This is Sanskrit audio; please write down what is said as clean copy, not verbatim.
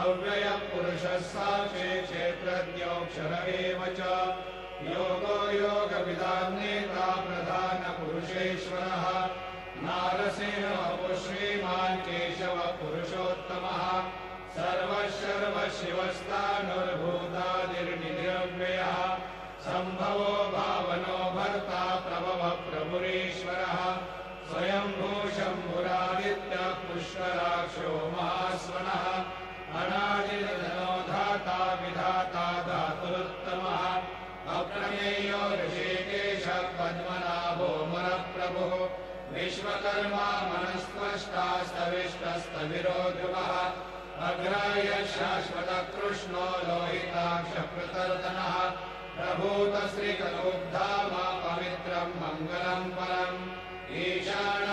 अव्ययः पुरुषः साक्षी क्षेत्रज्ञोऽक्षर एव च योगो योगविदां नेता प्रधानपुरुषेश्वरः नारसिंहः श्रीमान् केशवः पुरुषोत्तमः सर्वशिवस्तानुर्भूतादिर्निरव्ययः सम्भवो भावनो भर्ता प्रभवः प्रभुरीश्वरः स्वयंभू शम्भुरादित्यः पुष्कराक्षो महास्वनः अनादिर्धनो धाता विधाता धातुरुत्तमः अप्रमेयो ऋषिकेशः पद्मनाभो मनप्रभुः विश्वकर्मा मनस्त्वष्टा स्तविष्टस्तविरो ध्रुवः अग्राह्यः शाश्वतकृष्णो लोहिताक्षप्रतर्दनः प्रभूतश्रीकलुब्धाम पवित्रम् मङ्गलम् परम् ईशान